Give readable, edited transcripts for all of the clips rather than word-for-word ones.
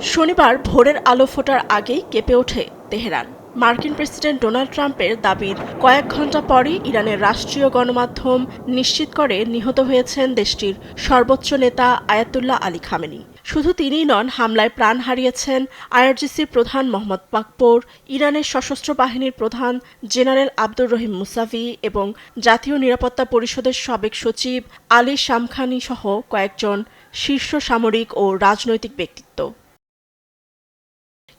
শনিবার ভোরের আলো ফোটার আগেই কেঁপে ওঠে তেহরান। মার্কিন প্রেসিডেন্ট ডোনাল্ড ট্রাম্পের দাবির কয়েক ঘণ্টা পরই ইরানের রাষ্ট্রীয় গণমাধ্যম নিশ্চিত করে নিহত হয়েছেন দেশটির সর্বোচ্চ নেতা আয়াতুল্লাহ আলী খামেনি। শুধু তিনিই নন, হামলায় প্রাণ হারিয়েছেন আইআরজিসির প্রধান মোহাম্মদ বাকপোর, ইরানের সশস্ত্র বাহিনীর প্রধান জেনারেল আব্দুর রহিম মুসাভি এবং জাতীয় নিরাপত্তা পরিষদের সাবেক সচিব আলী শামখানি সহ কয়েকজন শীর্ষ সামরিক ও রাজনৈতিক ব্যক্তিত্ব।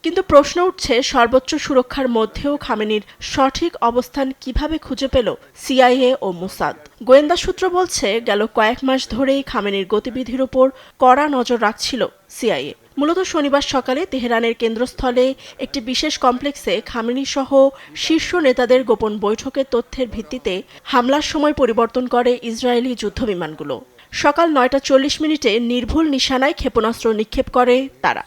কিন্তু প্রশ্ন উঠছে, সর্বোচ্চ সুরক্ষার মধ্যেও খামেনির সঠিক অবস্থান কিভাবে খুঁজে পেল সিআইএ ও মোসাদ। গোয়েন্দা সূত্র বলছে, গেল কয়েক মাস ধরেই খামেনির গতিবিধির উপর কড়া নজর রাখছিল সিআইএ। মূলত শনিবার সকালে তেহরানের কেন্দ্রস্থলে একটি বিশেষ কমপ্লেক্সে খামেনি সহ শীর্ষ নেতাদের গোপন বৈঠকের তথ্যের ভিত্তিতে হামলার সময় পরিবর্তন করে ইসরায়েলি যুদ্ধবিমানগুলো। সকাল 9টা 40 নির্ভুল নিশানায় ক্ষেপণাস্ত্র নিক্ষেপ করে তারা।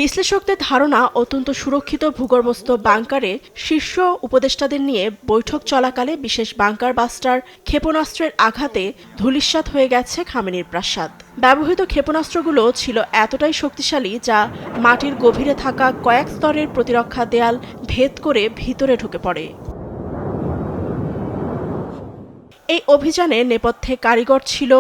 বিশ্লেষকদের ধারণা, অত্যন্ত সুরক্ষিত ভূগর্ভস্থ বাংকারে শীর্ষ উপদেষ্টাদের নিয়ে বৈঠক চলাকালে বিশেষ বাংকার বাস্টার ক্ষেপণাস্ত্রের আঘাতে ধূলিসাৎ হয়ে গেছে খামেনির প্রাসাদ। ব্যবহৃত ক্ষেপণাস্ত্রগুলো ছিল এতটাই শক্তিশালী যা মাটির গভীরে থাকা কয়েক স্তরের প্রতিরক্ষা দেয়াল ভেদ করে ভিতরে ঢুকে পড়ে। এই অভিযানে নেপথ্যে কারিগর ছিল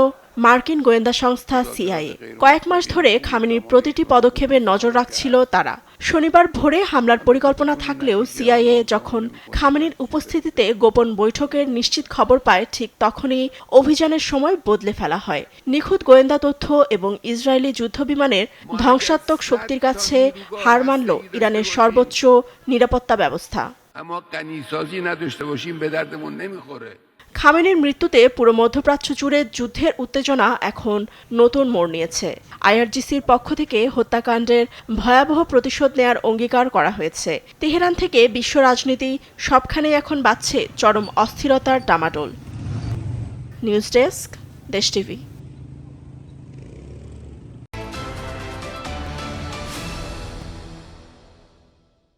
মার্কিন গোয়েন্দা সংস্থা সিআইএ। কয়েক মাস ধরে খামেনির প্রতিটি পদক্ষেপে নজর রাখছিল তারা। শনিবার ভোরে হামলার পরিকল্পনা থাকলেও সিআইএ যখন খামেনির উপস্থিতিতে গোপন বৈঠকের নিশ্চিত খবর পায়, ঠিক তখনই অভিযানের সময় বদলে ফেলা হয়। নিখুঁত গোয়েন্দা তথ্য এবং ইসরায়েলি যুদ্ধবিমানের ধ্বংসাত্মক শক্তির কাছে হার মানল ইরানের সর্বোচ্চ নিরাপত্তা ব্যবস্থা। খামেনির মৃত্যুতে পুরো মধ্যপ্রাচ্য জুড়ে যুদ্ধের উত্তেজনা এখন নতুন মোড় নিয়েছে। আইআরজিসির পক্ষ থেকে হত্যাকাণ্ডের ভয়াবহ প্রতিশোধ নেয়ার অঙ্গীকার করা হয়েছে। তেহরান থেকে বিশ্ব রাজনীতি সবখানেই এখন বাজছে চরম অস্থিরতার ডামাডোল। নিউজ ডেস্ক, দেশ টিভি।